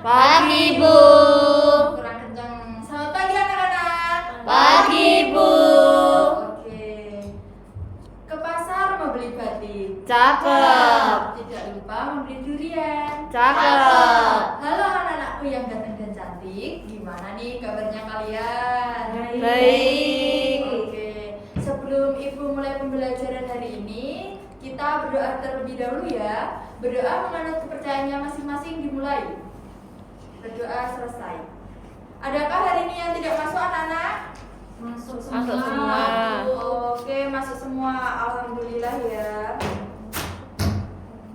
Pagi, Bu. Kurang kencang. Selamat pagi anak-anak. Pagi, Bu. Oke. Ke pasar membeli batik. Cakep. Tidak lupa membeli durian. Cakep. Halo anak-anakku yang ganteng dan cantik. Gimana nih kabarnya kalian? Baik. Oke. Sebelum Ibu mulai pembelajaran hari ini, kita berdoa terlebih dahulu ya. Berdoa menganut kepercayaannya masing-masing dimulai. Berdoa selesai. Adakah hari ini yang tidak masuk anak-anak? Masuk semua. Oke, masuk semua. Alhamdulillah ya.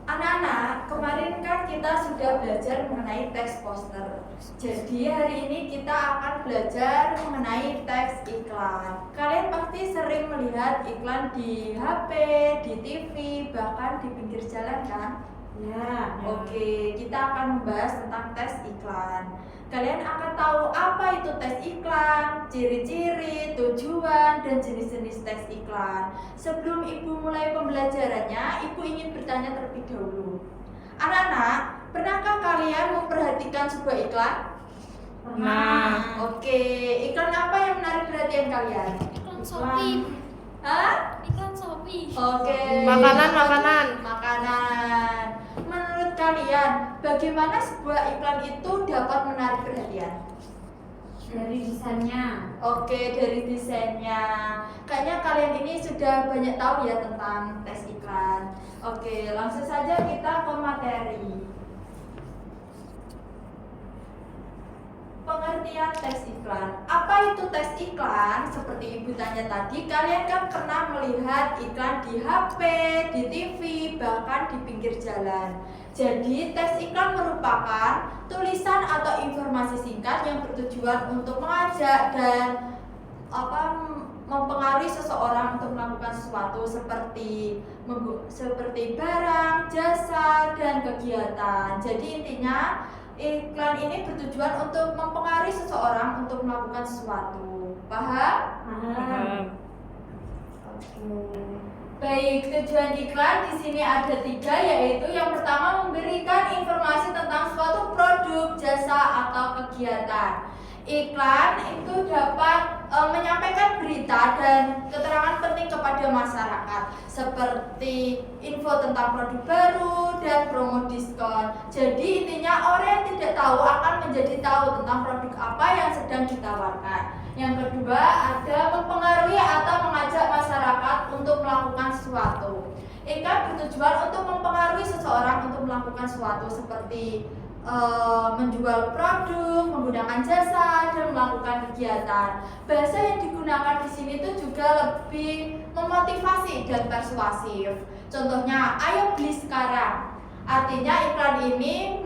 Anak-anak, kemarin kan kita sudah belajar mengenai teks poster. Jadi hari ini kita akan belajar mengenai teks iklan. Kalian pasti sering melihat iklan di HP, di TV, bahkan di pinggir jalan kan? Ya. Oke, kita akan membahas tentang tes iklan. Kalian akan tahu apa itu tes iklan, ciri-ciri, tujuan, dan jenis-jenis tes iklan. Sebelum Ibu mulai pembelajarannya, Ibu ingin bertanya terlebih dahulu. Anak-anak, pernahkah kalian memperhatikan sebuah iklan? Pernah. Oke, iklan apa yang menarik perhatian kalian? Iklan Shopee. Hah? Iklan Shopee. Oke. Makanan. Makanan. Menurut kalian, bagaimana sebuah iklan itu dapat menarik perhatian? Dari desainnya. Oke, dari desainnya. Kayaknya kalian ini sudah banyak tahu ya tentang tes iklan. Oke, langsung saja kita ke materi. Pengertian tes iklan. Apa itu tes iklan? Seperti Ibu tanya tadi, kalian kan pernah melihat iklan di HP, di TV, bahkan di pinggir jalan. Jadi, tes iklan merupakan tulisan atau informasi singkat yang bertujuan untuk mengajak dan mempengaruhi seseorang untuk melakukan sesuatu seperti barang, jasa, dan kegiatan. Jadi intinya iklan ini bertujuan untuk mempengaruhi seseorang untuk melakukan sesuatu. Paham? Paham. Baik, tujuan iklan di sini ada 3, yaitu yang pertama memberikan informasi tentang suatu produk, jasa, atau kegiatan. Iklan itu dapat menyampaikan berita dan keterangan penting kepada masyarakat seperti info tentang produk baru dan promo diskon. Jadi intinya orang yang tidak tahu akan menjadi tahu tentang produk apa yang sedang ditawarkan. Yang kedua ada mempengaruhi atau mengajak masyarakat untuk melakukan sesuatu. Iklan bertujuan untuk mempengaruhi seseorang untuk melakukan sesuatu seperti menjual produk, menggunakan jasa, dan melakukan kegiatan. Bahasa yang digunakan di sini itu juga lebih memotivasi dan persuasif. Contohnya, ayo beli sekarang. Artinya iklan ini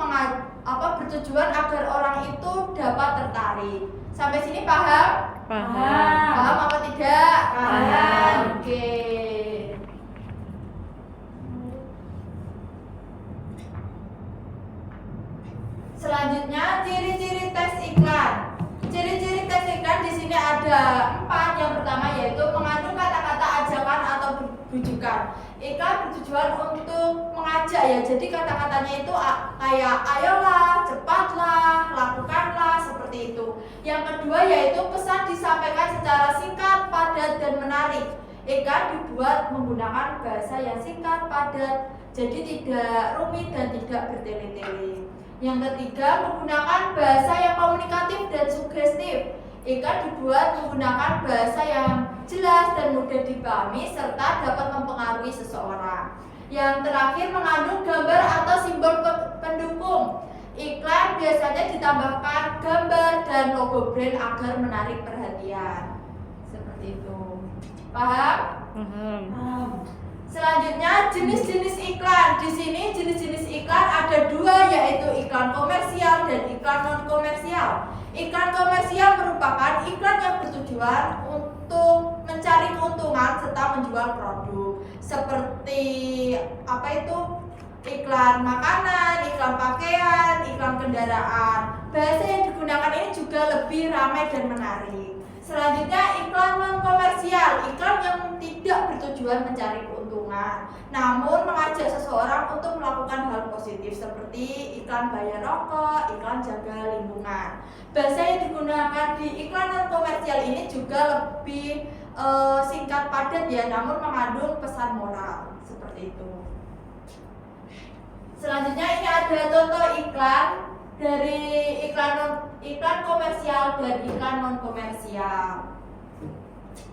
bertujuan agar orang itu dapat tertarik. Sampai sini paham? Paham. Paham apa tidak? Paham. Oke. Selanjutnya, ciri-ciri teks iklan. Ciri-ciri teks iklan di sini ada 4. Yang pertama yaitu mengandung kata-kata ajakan atau bujukan. Iklan bertujuan untuk mengajak ya. Jadi kata-katanya itu kayak ayolah, cepatlah, lakukanlah, seperti itu. Yang kedua yaitu pesan disampaikan secara singkat, padat, dan menarik. Iklan dibuat menggunakan bahasa yang singkat, padat, jadi tidak rumit dan tidak bertele-tele. Yang ketiga, menggunakan bahasa yang komunikatif dan sugestif. Iklan dibuat menggunakan bahasa yang jelas dan mudah dipahami serta dapat mempengaruhi seseorang. Yang terakhir, mengandung gambar atau simbol pendukung. Iklan biasanya ditambahkan gambar dan logo brand agar menarik perhatian. Seperti itu. Paham? Paham. Selanjutnya jenis-jenis iklan. Di sini jenis-jenis iklan ada 2, yaitu iklan komersial dan iklan non komersial. Iklan komersial merupakan iklan yang bertujuan untuk mencari keuntungan serta menjual produk. Seperti iklan makanan, iklan pakaian, iklan kendaraan. Bahasa yang digunakan ini juga lebih ramai dan menarik. Selanjutnya iklan non komersial, iklan yang tidak bertujuan mencari keuntungan, namun mengajak seseorang untuk melakukan hal positif seperti iklan bayar rokok, iklan jaga lingkungan. Bahasa yang digunakan di iklan non komersial ini juga lebih singkat padat ya, namun mengandung pesan moral seperti itu. Selanjutnya ini ada contoh iklan dari iklan komersial dan iklan non komersial.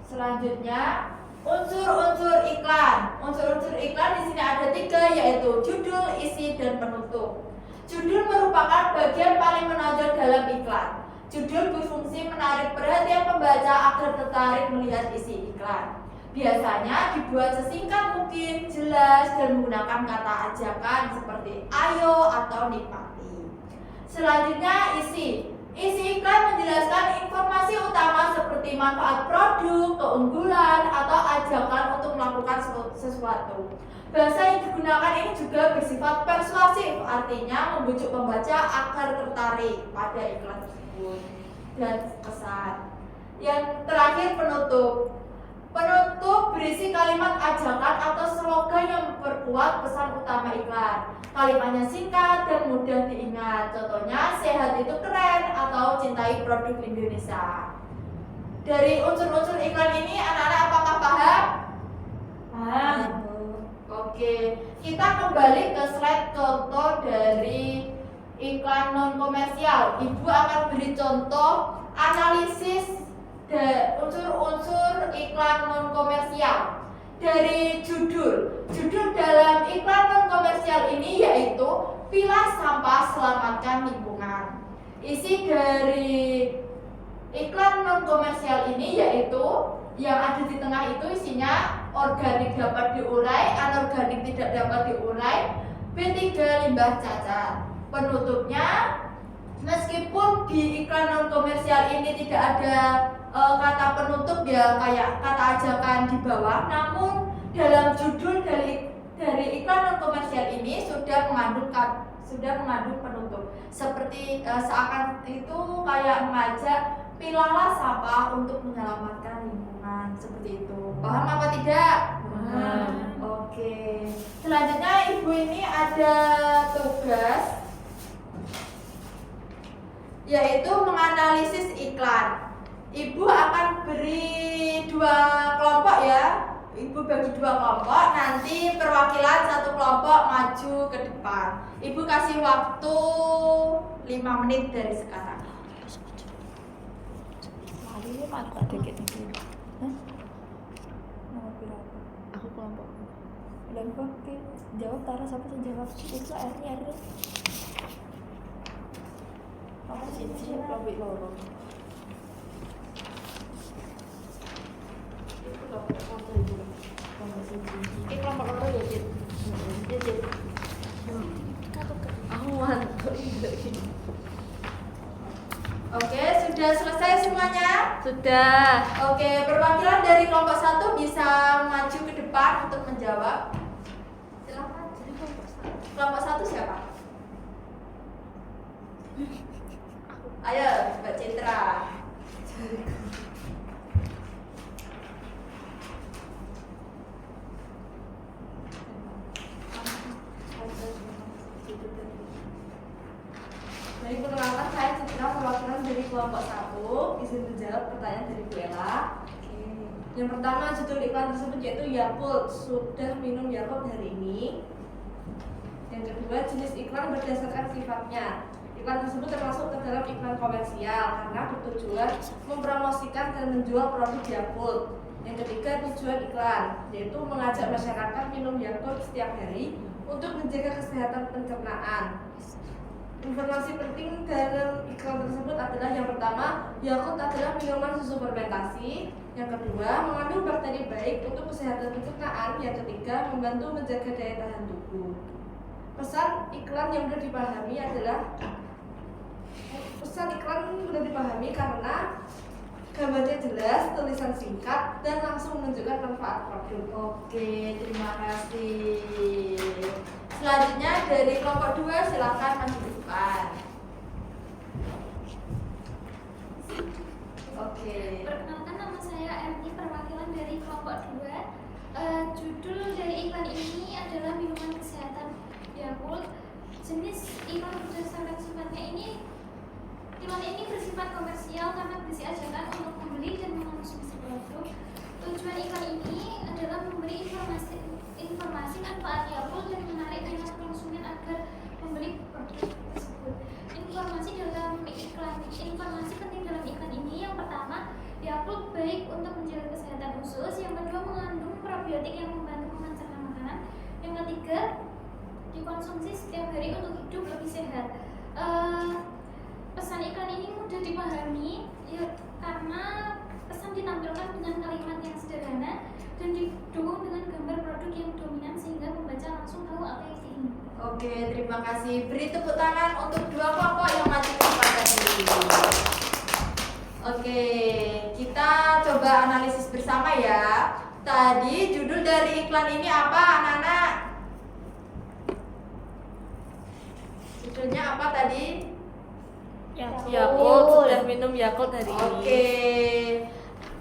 Selanjutnya unsur-unsur iklan. Unsur-unsur iklan di sini ada 3, yaitu judul, isi, dan penutup. Judul merupakan bagian paling menonjol dalam iklan. Judul berfungsi menarik perhatian pembaca agar tertarik melihat isi iklan. Biasanya dibuat sesingkat mungkin, jelas, dan menggunakan kata ajakan seperti ayo atau nikmati. Selanjutnya isi. Isi iklan menjelaskan informasi utama seperti manfaat produk, keunggulan, atau ajakan untuk melakukan sesuatu. Bahasa yang digunakan ini juga bersifat persuasif, artinya membujuk pembaca agar tertarik pada iklan tersebut dan pesan. Yang terakhir penutup. Penutup berisi kalimat ajakan atau slogan yang memperkuat pesan utama iklan. Kalimatnya singkat dan mudah diingat. Contohnya, sehat itu keren atau cintai produk Indonesia. Dari unsur-unsur iklan ini, anak-anak apakah paham? Paham. Oke, kita kembali ke slide contoh dari iklan non komersial. Ibu akan beri contoh analisis unsur-unsur iklan non komersial. Dari judul dalam iklan non komersial ini yaitu pilah sampah selamatkan lingkungan. Isi dari iklan non komersial ini yaitu yang ada di tengah itu isinya organik dapat diurai, anorganik tidak dapat diurai, B3 limbah cacar. Penutupnya, meskipun di iklan non komersial ini tidak ada kata penutup ya kayak kata ajakan di bawah, namun dalam judul dari iklan non komersial ini sudah mengandung penutup seperti seakan itu kayak mengajak pilahlah sampah untuk menyelamatkan lingkungan, seperti itu. Paham apa tidak? Paham. Oke. Selanjutnya ibu ini ada tugas yaitu menganalisis iklan. Ibu akan beri 2 kelompok ya. Ibu bagi 2 kelompok, nanti perwakilan satu kelompok maju ke depan. Ibu kasih waktu 5 menit dari sekarang. Ini mah tak dikit-dikit. Hah? Nomor berapa? Aku kelompok. Dan kok jawab Tara siapa yang jawab? Itu Ari. Kamu sih kelompok loro. Itu kelompok itu. Ini kelompok loro ya, Cid. Ya, Cid. Aku ngantuk ini. Oke, sudah selesai semuanya? Sudah. Oke, perwakilan dari kelompok 1 bisa maju ke depan untuk menjawab. Silakan. Kelompok 1 siapa? Ayo, Mbak Citra. Dari perkenalkan, saya Citra, perwakilan dari kelompok 1. Izin menjawab pertanyaan dari Bu Ella. Yang pertama, judul iklan tersebut yaitu Yakult. Sudah minum Yakult hari ini. Yang kedua, jenis iklan berdasarkan sifatnya. Iklan tersebut termasuk ke dalam iklan komersial karena bertujuan mempromosikan dan menjual produk Yakult. Yang ketiga, tujuan iklan yaitu mengajak masyarakat minum Yakult setiap hari untuk menjaga kesehatan pencernaan. Informasi penting dalam iklan tersebut adalah yang pertama, Yakult adalah minuman susu fermentasi. Yang kedua, mengandung bakteri baik untuk kesehatan pencernaan. Yang ketiga, membantu menjaga daya tahan tubuh. Pesan iklan yang mudah dipahami karena gambarnya jelas, tulisan singkat, dan langsung menunjukkan manfaat produk. Oke, terima kasih. Selanjutnya dari kelompok 2 silakan maju ke depan. Oke. Yakult. Jenis iklan berdasarkan sifatnya ini, iklan ini bersifat komersial karena berisi ajakan untuk membeli dan mengonsumsi produk. Tujuan iklan ini adalah memberi informasi manfaat Yakult dan menarik minat konsumen agar membeli produk tersebut. Informasi penting dalam iklan ini, yang pertama, Yakult baik untuk menjaga kesehatan usus. Yang kedua, mengandung probiotik yang membantu memancarkan makanan. Yang ketiga, dikonsumsi setiap hari untuk hidup lebih sehat. Pesan iklan ini mudah dipahami ya, karena pesan ditampilkan dengan kalimat yang sederhana dan didukung dengan gambar produk yang dominan sehingga pembaca langsung tahu apa yang diingin. Oke, terima kasih. Beri tepuk tangan untuk dua kelompok yang maju kepada diri. Oke, kita coba analisis bersama ya. Tadi judul dari iklan ini apa, anak-anak? Judulnya apa tadi? Yakult, sudah minum Yakult hari ini. Oke.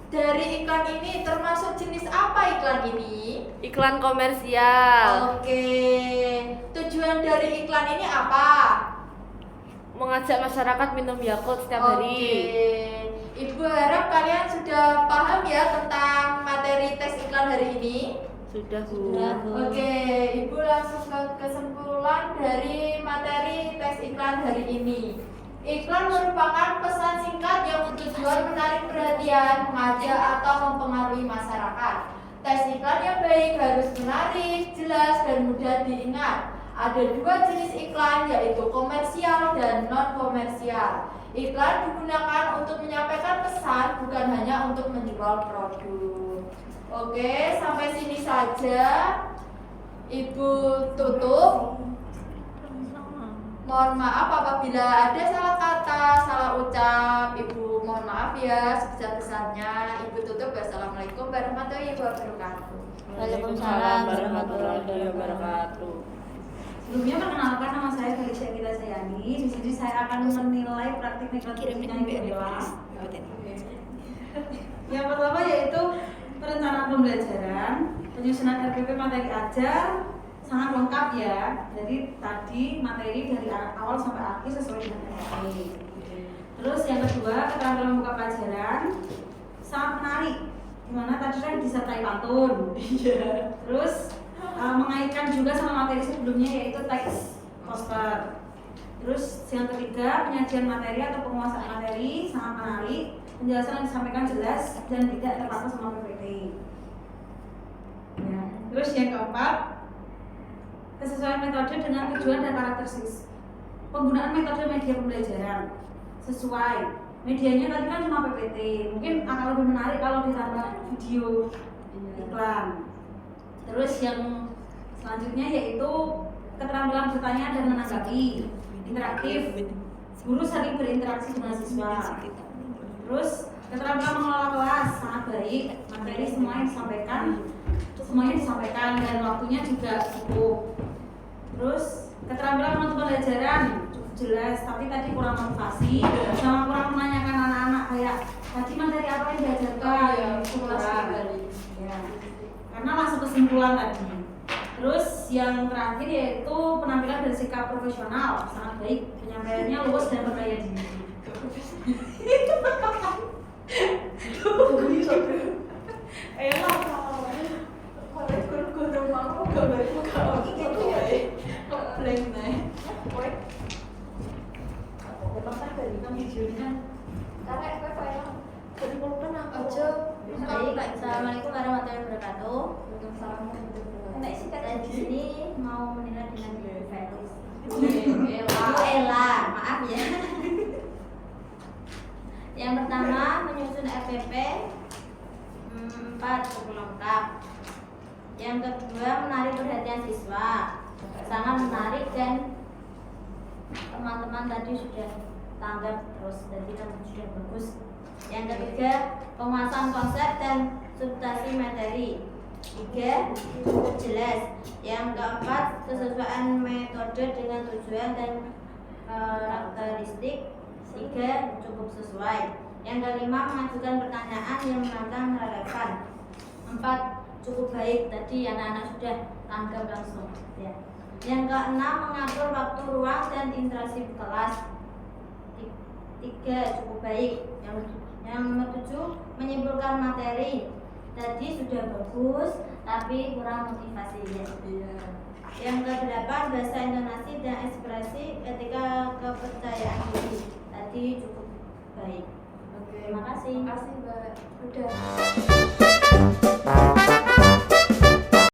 Dari iklan ini termasuk jenis apa iklan ini? Iklan komersial. Oke. Tujuan dari iklan ini apa? Mengajak masyarakat minum Yakult setiap hari. Oke. Ibu harap kalian sudah paham ya tentang materi tes iklan hari ini. Sudah, Bu. Oke, Ibu langsung ke kesimpulan dari materi tes iklan hari ini. Iklan merupakan pesan singkat yang bertujuan menarik perhatian, mengajak atau mempengaruhi masyarakat. Tes iklan yang baik harus menarik, jelas, dan mudah diingat. Ada dua jenis iklan, yaitu komersial dan non-komersial. Iklan digunakan untuk menyampaikan pesan, bukan hanya untuk menjual produk. Oke, sampai sini saja. Ibu tutup. Mohon maaf apabila ada salah kata, salah ucap. Ibu mohon maaf ya sebesar-besarnya. Ibu tutup. Wassalamualaikum warahmatullahi wabarakatuh. Waalaikumsalam warahmatullahi wabarakatuh. Sebelumnya perkenalkan, nama saya Felicia Gita Sayani. Di sini saya akan menilai praktik metodologi yang adalah yang pertama yaitu perencanaan pembelajaran, penyusunan RPP materi ajar sangat lengkap ya. Jadi tadi materi dari awal sampai akhir sesuai dengan RPP. Terus yang kedua, keterampilan membuka pelajaran sangat menarik. Dimana tadi kan disertai pantun. Terus mengaitkan juga sama materi sebelumnya yaitu teks poster. Terus yang ketiga, penyajian materi atau penguasaan materi sangat menarik, penjelasan yang disampaikan jelas dan tidak terpaku sama PPT. Ya. Terus yang keempat, kesesuaian metode dengan tujuan dan karakter siswa. Penggunaan metode media pembelajaran sesuai. Medianya tadi kan cuma PPT, mungkin akan lebih menarik kalau ditambah video iklan. Terus yang selanjutnya yaitu keterampilan bertanya dan menanggapi, interaktif. Guru sering berinteraksi dengan siswa. Terus keterampilan mengelola kelas sangat baik. Materi semuanya disampaikan dan waktunya juga cukup. Terus keterampilan menuntut pembelajaran cukup jelas, tapi tadi kurang motivasi sama kurang menanyakan anak-anak kayak tadi materi apa yang diajarkan, ya. Karena langsung kesimpulan tadi. Terus yang terakhir yaitu penampilan dan sikap profesional sangat baik, penyampaiannya luwes dan percaya diri. Assalamualaikum warahmatullahi wabarakatuh. Dan di sini mau menilai dengan Felix. Ella, maaf ya. Yang pertama menyusun RPP 4 cukup lengkap. Yang kedua menarik perhatian siswa, sangat menarik dan teman-teman tadi sudah tanggap terus dan kita sudah bagus. Yang ketiga penguasaan konsep dan substansi materi. 3 cukup jelas. Yang keempat kesesuaian metode dengan tujuan dan karakteristik. 3 cukup sesuai. Yang kelima mengajukan pertanyaan yang memang relevan. 4 cukup baik, tadi anak-anak sudah tanggap langsung ya. Yang keenam, mengatur waktu, ruang, dan interaksi kelas. 3, cukup baik. Yang nomor 7, menyimpulkan materi. Tadi sudah bagus, tapi kurang motivasi ya. Yang ke-8, bahasa intonasi dan ekspresi ketika kepercayaan diri. Tadi cukup baik. Oke. Terima kasih. Terima kasih Mbak. Udah.